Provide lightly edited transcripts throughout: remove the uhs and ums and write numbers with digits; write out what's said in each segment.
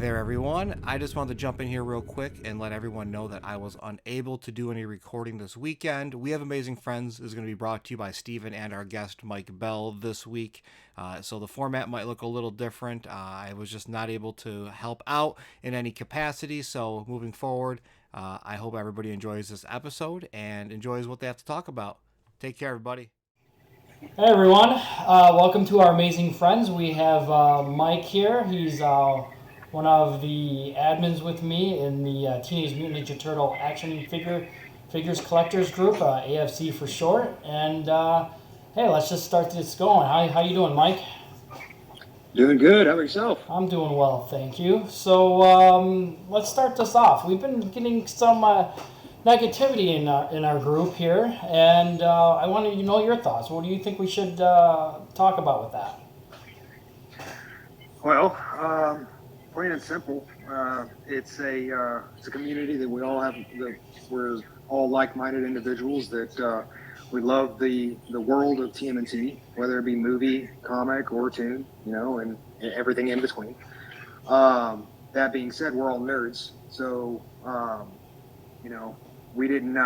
there, everyone. I just wanted to jump in here real quick and let everyone know that I was unable to do any recording this weekend. We Have Amazing Friends is going to be brought to you by Steven and our guest Mike Bell this week. So the format might look a little different. I was just not able to help out in any capacity. So moving forward, I hope everybody enjoys this episode and enjoys what they have to talk about. Take care, everybody. Hey everyone, welcome to our amazing friends. We have Mike here. He's one of the admins with me in the Teenage Mutant Ninja Turtle Action Figures Collectors Group, AFC for short. And hey, let's just start this going. How you doing, Mike? Doing good. How about yourself? I'm doing well, thank you. So let's start this off. We've been getting some negativity in our group here, and I wanted to know your thoughts. What do you think we should talk about with that? Well, plain and simple, it's a community that we all have. That we're all like-minded individuals that we love the world of TMNT, whether it be movie, comic, or tune, and everything in between. That being said, we're all nerds, so we didn't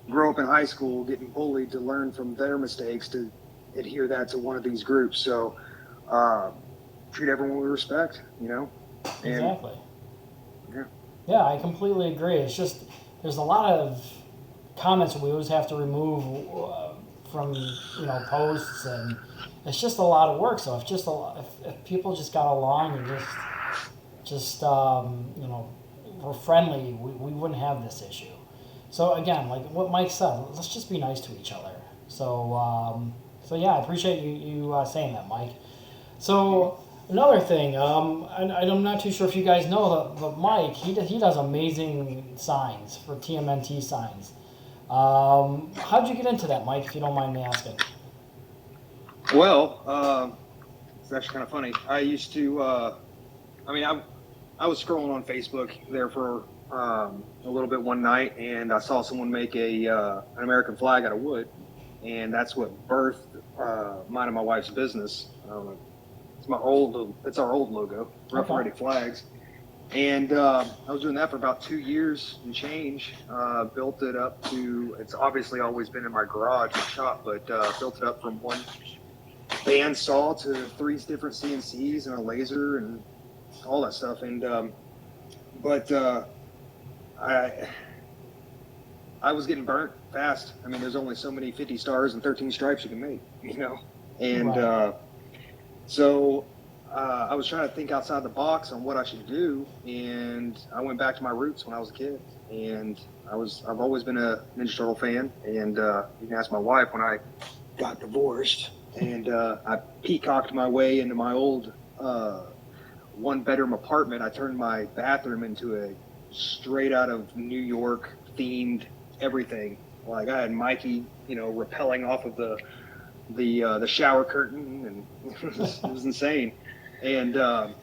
grow up in high school getting bullied to learn from their mistakes to adhere that to one of these groups. So treat everyone with respect, And, Exactly. Yeah. Yeah, I completely agree. It's just there's a lot of comments that we always have to remove from posts, and it's just a lot of work. So if people just got along and just were friendly, we wouldn't have this issue. So again, like what Mike said, let's just be nice to each other. So yeah, I appreciate you saying that, Mike. So another thing, I'm not too sure if you guys know, but Mike, he does amazing signs for TMNT signs. How'd you get into that, Mike? If you don't mind me asking. Well, it's actually kind of funny. I used to, I was scrolling on Facebook there for a little bit one night, and I saw someone make an American flag out of wood, and that's what birthed mine and my wife's business. It's our old logo, Rough and Ready Flags, and I was doing that for about 2 years and change. Built it up to, it's obviously always been in my garage and shop, but built it up from one bandsaw to 3 different CNCs and a laser and all that stuff, and I was getting burnt fast. I mean, there's only so many 50 stars and 13 stripes you can make, and Right. So I was trying to think outside the box on what I should do, and I went back to my roots when I was a kid, and I've always been a Ninja Turtle fan, and you can ask my wife when I got divorced, and I peacocked my way into my old one-bedroom apartment. I turned my bathroom into a straight out of New York themed everything. Like I had Mikey, rappelling off of the shower curtain, and it was insane. And like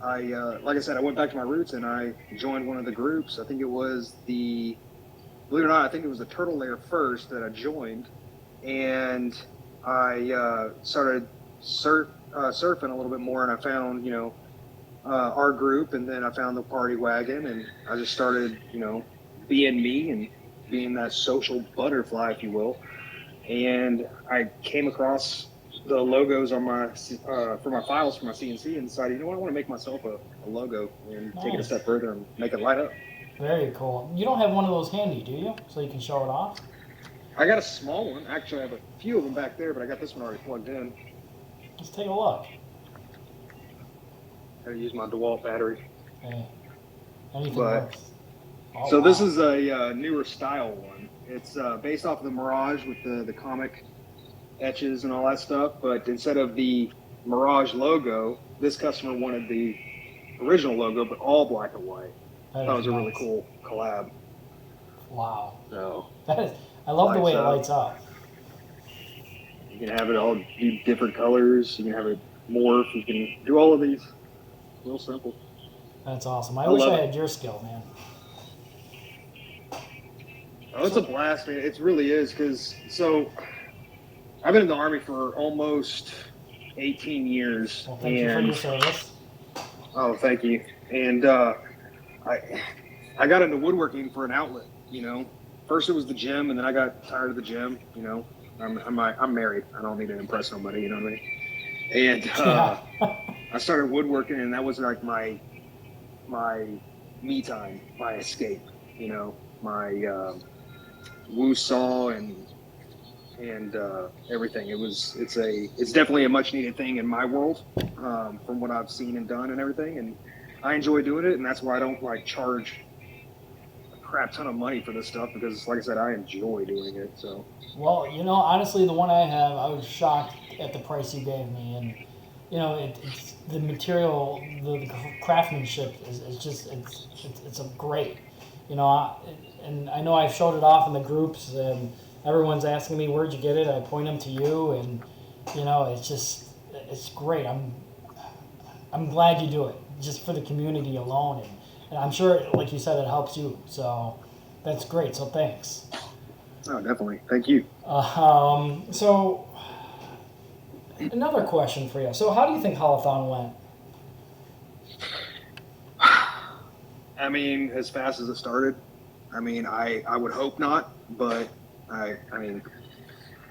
I said, I went back to my roots and I joined one of the groups. I think it was believe it or not, I think it was the Turtle Lair first that I joined, and I started surfing a little bit more, and I found our group, and then I found the Party Wagon, and I just started being me and being that social butterfly, if you will. And I came across the logos on my for my files for my CNC, and decided, I want to make myself a logo and take it a Nice. step further and make it light up. Very cool. You don't have one of those handy, do you? So you can show it off? I got a small one. Actually, I have a few of them back there, but I got this one already plugged in. Let's take a look. Got to use my DeWalt battery. Hey, anything But- works. Oh, So this wow. is a newer style one. It's based off of the Mirage with the comic etches and all that stuff, but instead of the Mirage logo, this customer wanted the original logo, but all black and white. That That is was a really nice. cool collab. Wow. So That is. I love the way it Lights lights up. you can have it all do different colors. You can have it morph. You can do all of these. Real simple. That's awesome. I I wish love I it. had your skill, man. Oh, it's a blast, man. It really is, because I've been in the Army for almost 18 years, Well, thank you for and your service. Oh, thank you. And I I got into woodworking for an outlet. First it was the gym, and then I got tired of the gym. I'm married. I don't need to impress nobody. You know what I mean? And Yeah. I started woodworking, and that was like my me time, my escape. My woo saw and everything. It's definitely a much needed thing in my world, from what I've seen and done and everything. And I enjoy doing it, and that's why I don't like charge a crap ton of money for this stuff because, like I said, I enjoy doing it. So Well, honestly, the one I have, I was shocked at the price you gave me, and it's the material, the craftsmanship is just it's a great, and I know I've showed it off in the groups, and everyone's asking me where'd you get it. I point them to you, and it's great. I'm glad you do it just for the community alone, and I'm sure, like you said, it helps you. So that's great. So thanks. oh, definitely, thank you. So another question for you. So how do you think Holothon went? I mean, as fast as it started. I mean, I would hope not, but I mean,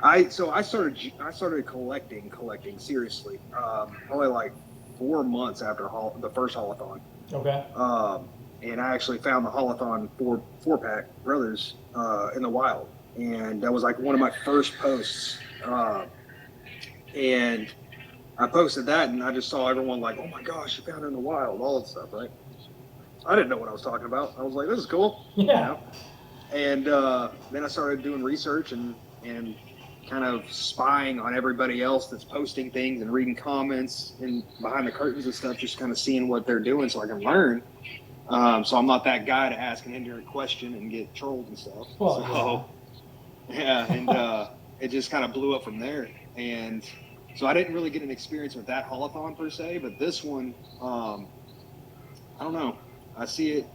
I started collecting seriously. Probably like 4 months after the first holothon. Okay. And I actually found the holothon four pack brothers in the wild, and that was like one of my first posts. And I posted that, and I just saw everyone like, "Oh my gosh, you found it in the wild!" All that stuff, right? I didn't know what I was talking about. I was like, "This is cool," Yeah. And then I started doing research and kind of spying on everybody else that's posting things and reading comments and behind the curtains and stuff, just kind of seeing what they're doing so I can learn. So I'm not that guy to ask an ignorant question and get trolled and stuff. Well, Yeah, and it just kind of blew up from there. And so I didn't really get an experience with that holothon per se, but this one, I don't know. I see it.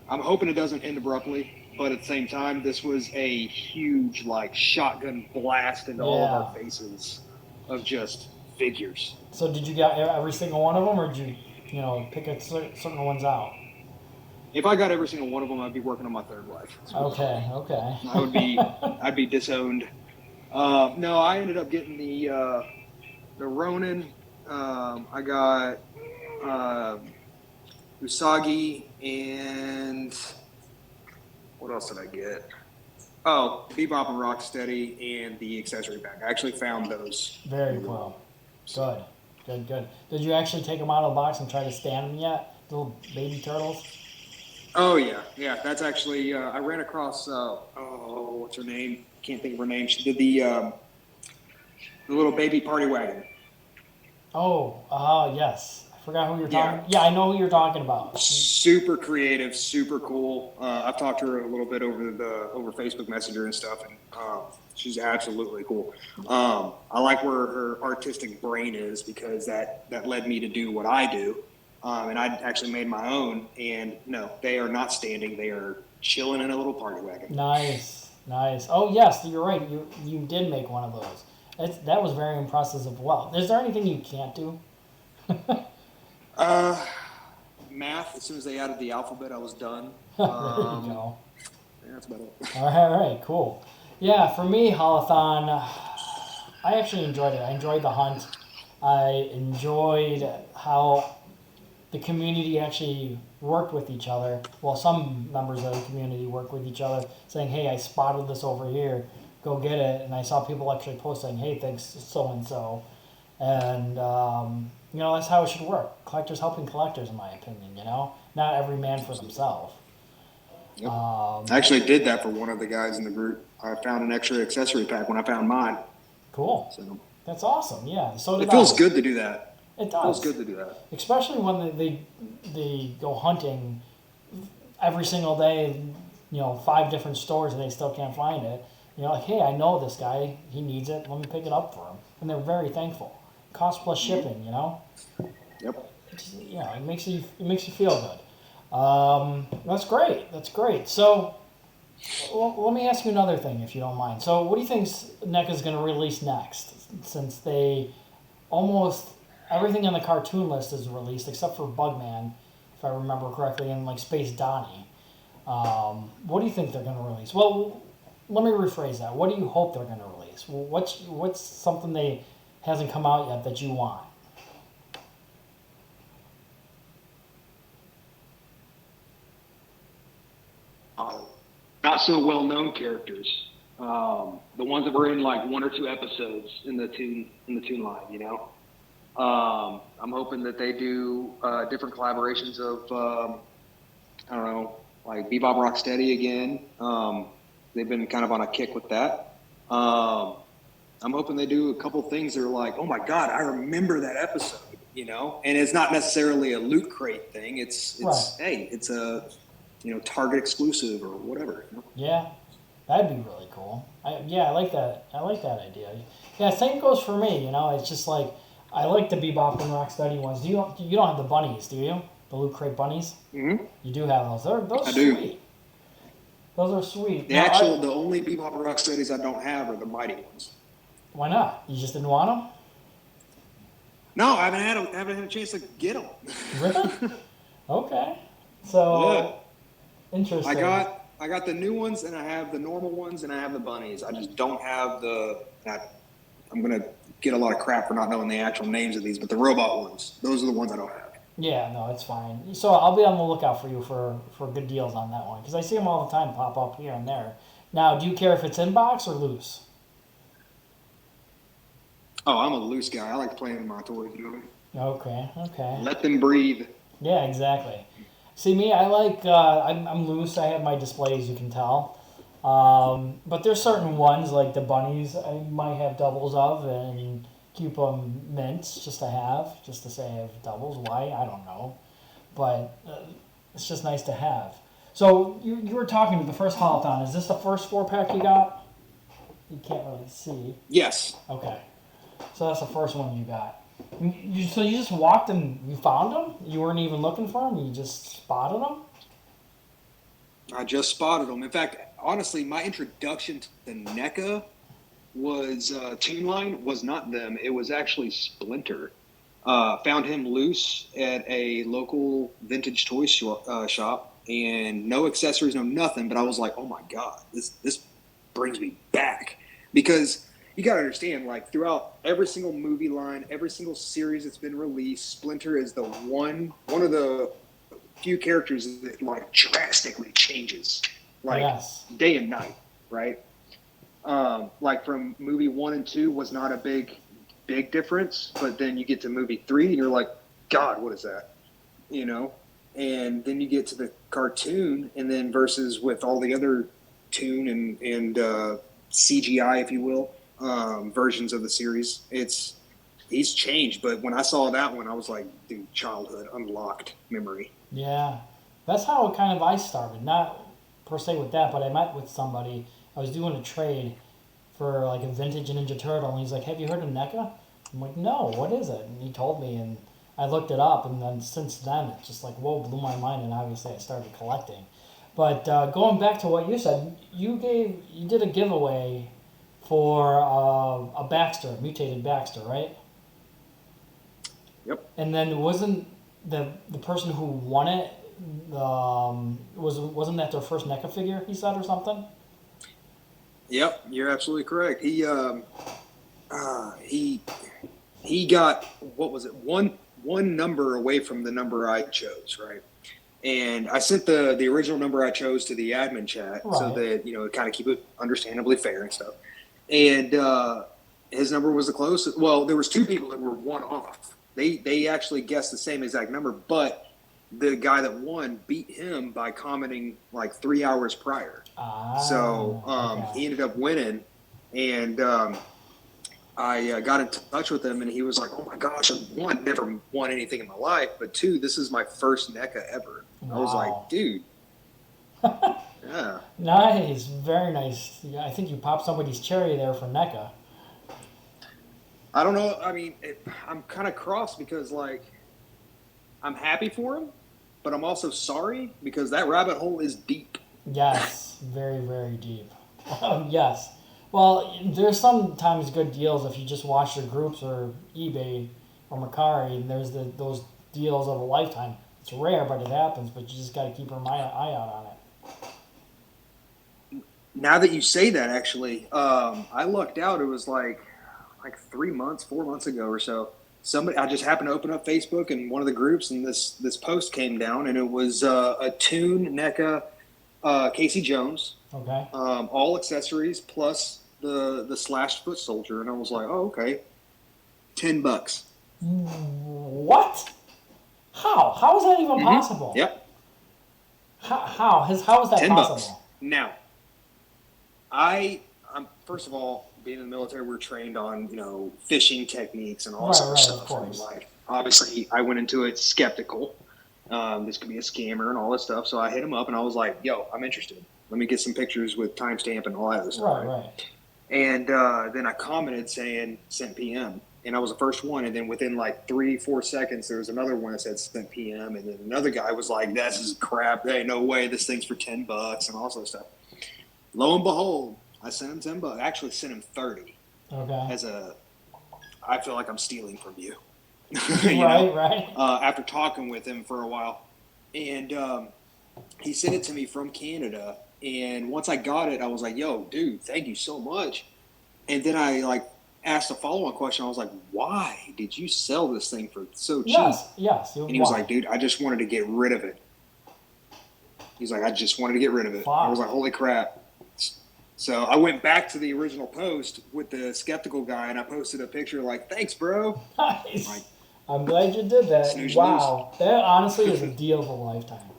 I'm hoping it doesn't end abruptly, but at the same time, this was a huge like shotgun blast into all of our faces of just figures. So did you get every single one of them, or did you pick certain ones out? If I got every single one of them, I'd be working on my third life. Okay. Okay. I'd be disowned. No, I ended up getting the Ronin. I got Usagi, and what else did I get? Oh, Bebop and Rocksteady and the accessory pack. I actually found those. Very cool. Good. Good. Good. Did you actually take them out of the box and try to stand them yet? Little baby turtles. Oh yeah. That's actually I ran across. What's her name? Can't think of her name. She did the little baby party wagon. Oh, yes. I forgot who you're talking. Yeah, I know who you're talking about. Super creative, super cool. I've talked to her a little bit over Facebook Messenger and stuff, and she's absolutely cool. I like where her artistic brain is because that led me to do what I do, and I actually made my own. And no, they are not standing; they are chilling in a little party wagon. Nice. Oh yes, you're right. You did make one of those. That was very impressive as well. Is there anything you can't do? Math. As soon as they added the alphabet, I was done. There you go. Yeah, that's about it. All right, cool. Yeah, for me, Holothon, I actually enjoyed it. I enjoyed the hunt. I enjoyed how the community actually worked with each other. Well, some members of the community worked with each other, saying, "Hey, I spotted this over here. Go get it." And I saw people actually posting, "Hey, thanks so and so." And that's how it should work. Collectors helping collectors, in my opinion. Not every man for themselves. Yep. I actually did that for one of the guys in the group. I found an extra accessory pack when I found mine. Cool. So that's awesome. Yeah. So did it feels good to do that. It does. It feels good to do that. Especially when they go hunting every single day, 5 different stores and they still can't find it. Like, hey, I know this guy. He needs it. Let me pick it up for him. And they're very thankful. Cost plus shipping, Yep. It makes you feel good. That's great. So, let me ask you another thing, if you don't mind. So, what do you think NECA is going to release next? Since they almost everything on the cartoon list is released except for Bugman, if I remember correctly, and like Space Donnie. What do you think they're going to release? Well, let me rephrase that. What do you hope they're going to release? What's something they hasn't come out yet that you want? Not so well known characters. The ones that were in like one or two episodes in the tune line, you know. I'm hoping that they do different collaborations of I don't know, like Bebop Rocksteady again. They've been kind of on a kick with that. I'm hoping they do a couple things that are like, oh my god, I remember that episode, you know. And it's not necessarily a Loot Crate thing. It's Right. hey, it's a Target exclusive or whatever. You know? Yeah, that'd be really cool. I like that. I like that idea. Yeah, same goes for me. You know, it's just like I like the Bebop and Rocksteady ones. You don't have the bunnies, do you? The Loot Crate bunnies. Mm-hmm. You do have those. Those I are do. sweet. Those are sweet. The Now, only Bebop and Rocksteadies I don't have are the Mighty ones. why not? You just didn't want them? No, I haven't had a chance to get them. Really? Okay. So interesting. I got the new ones, and I have the normal ones, and I have the bunnies. I just don't have I'm gonna get a lot of crap for not knowing the actual names of these, but the robot ones, those are the ones I don't have. Yeah, no, it's fine. So I'll be on the lookout for you for good deals on that one because I see them all the time pop up here and there. Now, do you care if it's in box or loose? Oh, I'm a loose guy. I like playing with my toys. You know? Okay. Let them breathe. Yeah, exactly. See, me, I like, I'm loose. I have my displays, you can tell. But there's certain ones, like the bunnies, I might have doubles of and keep them mints just to say I have doubles. Why? I don't know. But it's just nice to have. So you were talking to the first Holothon. Is this the first 4-pack you got? You can't really see. Yes. Okay. So that's the first one you got. So you just walked and you found them? You weren't even looking for them? You just spotted them? I just spotted them. In fact, honestly, my introduction to the NECA was Toon Line was not them. It was actually Splinter. Found him loose at a local vintage toy shop, and no accessories, no nothing. But I was like, oh my god, this brings me back because you got to understand, like throughout every single movie line, every single series that's been released, Splinter is the one of the few characters that like drastically changes, like day and night, right? Like from movie 1 and 2 was not a big difference, but then you get to movie 3 and you're like, God, what is that? You know? And then you get to the cartoon, and then versus with all the other toon and CGI, if you will, versions of the series, he's changed. But when I saw that one, I was like, dude, childhood unlocked memory. Yeah. That's how kind of I started. Not per se with that, but I met with somebody. I was doing a trade for like a vintage Ninja Turtle, and he's like, have you heard of NECA? I'm like, no, what is it? And he told me, and I looked it up, and then since then, it's just like, whoa, blew my mind, and obviously I started collecting. But going back to what you said, you did a giveaway for a Baxter, mutated Baxter, right? Yep. And then wasn't the person who won it, wasn't that their first NECA figure, he said, or something? Yep, you're absolutely correct. He got, what was it, one number away from the number I chose, right? And I sent the original number I chose to the admin chat, so that kind of keep it understandably fair and stuff. And his number was the closest. Well, there was two people that were one off. They actually guessed the same exact number, but the guy that won beat him by commenting like 3 hours prior. He ended up winning, and I got in touch with him, and he was like, "Oh my gosh, one, never won anything in my life, but two, this is my first NECA ever." Wow. I was like, "Dude, yeah, nice, very nice." Yeah, I think you popped somebody's cherry there for NECA. I don't know. I mean, I'm kind of cross because like I'm happy for him, but I'm also sorry because that rabbit hole is deep. Yes, very, very deep. Yes. Well, there's sometimes good deals if you just watch your groups or eBay or Macari, and there's those deals of a lifetime. It's rare, but it happens. But you just got to keep your eye out on it. Now that you say that, actually, I lucked out. It was like 4 months ago or so. I just happened to open up Facebook in one of the groups, and this post came down, and it was a Toon NECA Casey Jones, Okay. all accessories plus the slashed foot soldier, and I was like, oh, okay, $10. What? How? How is that even possible? Yep. How is that $10. possible? Now, I'm first of all, being in the military, we're trained on fishing techniques and all this other stuff. Of course. Like, obviously, I went into it skeptical. This could be a scammer and all this stuff. So I hit him up and I was like, "Yo, I'm interested. Let me get some pictures with timestamp and all that other stuff." Right. And then I commented saying sent PM, and I was the first one. And then within like 3-4 seconds, there was another one that said sent PM, and then another guy was like, "This is crap. There ain't no way. This thing's for $10," and all this other stuff. Lo and behold, I sent him $10. I actually sent him 30. Okay. I feel like I'm stealing from you. Right. After talking with him for a while, and he sent it to me from Canada. And once I got it, I was like, "Yo, dude, thank you so much." And then I asked a follow-on question. I was like, "Why did you sell this thing for so cheap?" Yes. And he was like, "Dude, I just wanted to get rid of it." He's like, "I just wanted to get rid of it." Wow. I was like, "Holy crap." So I went back to the original post with the skeptical guy, and I posted a picture like, "Thanks, bro." Nice. Like, I'm glad you did that. snooze, Wow. That honestly is a deal of a lifetime.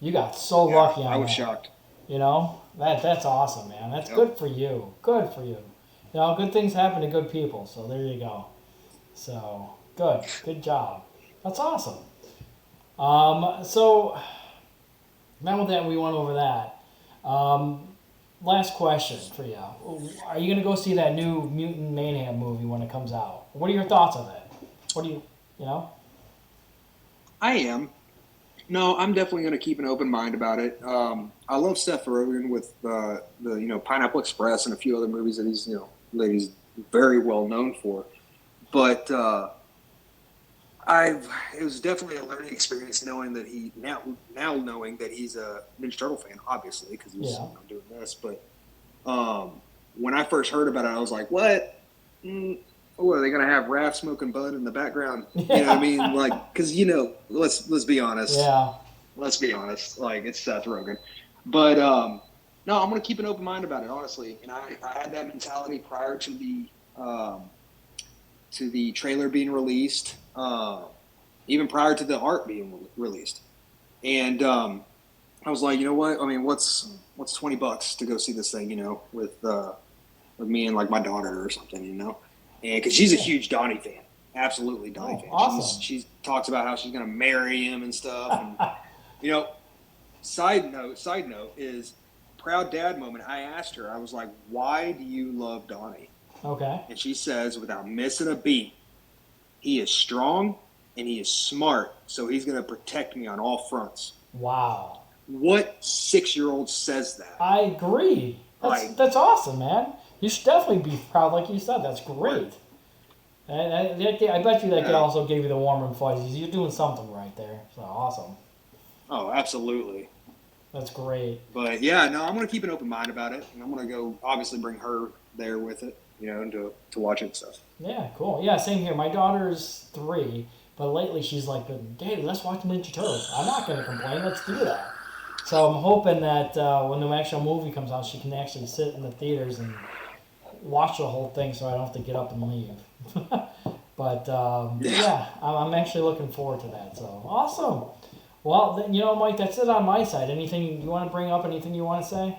You got so lucky on that. I was shocked. That's awesome, man. That's good for you. Good for you. Good things happen to good people, so there you go. So, good job. That's awesome. So, now that we went over that, last question for you. Are you going to go see that new Mutant Mayhem movie when it comes out? What are your thoughts on it? What do you? I am. No, I'm definitely going to keep an open mind about it. I love Seth Rogen with the Pineapple Express and a few other movies that he's very well known for. But it was definitely a learning experience knowing that knowing that he's a Ninja Turtle fan, obviously, because he's doing this. But when I first heard about it, I was like, "What? Are they gonna have Raph smoking bud in the background?" You know what I mean? Like, because let's be honest. Yeah. Let's be honest. Like, it's Seth Rogen. But no, I'm gonna keep an open mind about it, honestly. And I had that mentality prior to the trailer being released, even prior to the art being released. And I was like, you know what? I mean, what's $20 to go see this thing? With me and like my daughter or something, and because she's a huge Donnie fan, absolutely Donnie fan. Awesome. She talks about how she's gonna marry him and stuff. And side note is proud dad moment. I asked her, I was like, "Why do you love Donnie?" Okay. And she says, without missing a beat, "He is strong and he is smart, so he's going to protect me on all fronts." Wow. What 6-year-old says that? I agree. That's awesome, man. You should definitely be proud, like you said. That's great. And I bet you that kid also gave you the warm and fuzzies. You're doing something right there. So awesome. Oh, absolutely. That's great. But yeah, no, I'm going to keep an open mind about it, and I'm going to go obviously bring her there with it, and to watch it and stuff. Yeah, cool. Yeah, same here. My daughter's 3, but lately she's like, "Dad, let's watch Ninja Turtles." I'm not going to complain. Let's do that. So I'm hoping that when the actual movie comes out, she can actually sit in the theaters and watch the whole thing, so I don't have to get up and leave. But yeah, I'm actually looking forward to that. So awesome. Well, then, Mike, that's it on my side. Anything you want to bring up? Anything you want to say?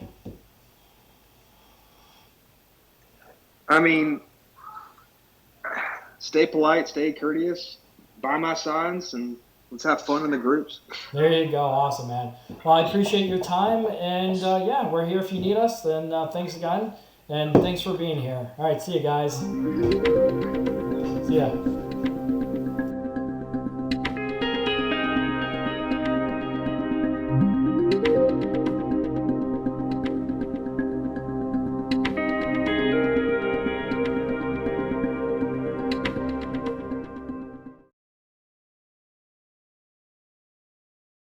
I mean, stay polite, stay courteous, buy my signs, and let's have fun in the groups. There you go. Awesome, man. Well, I appreciate your time, and yeah, we're here if you need us. Then thanks again, and thanks for being here. All right, see you guys. See ya.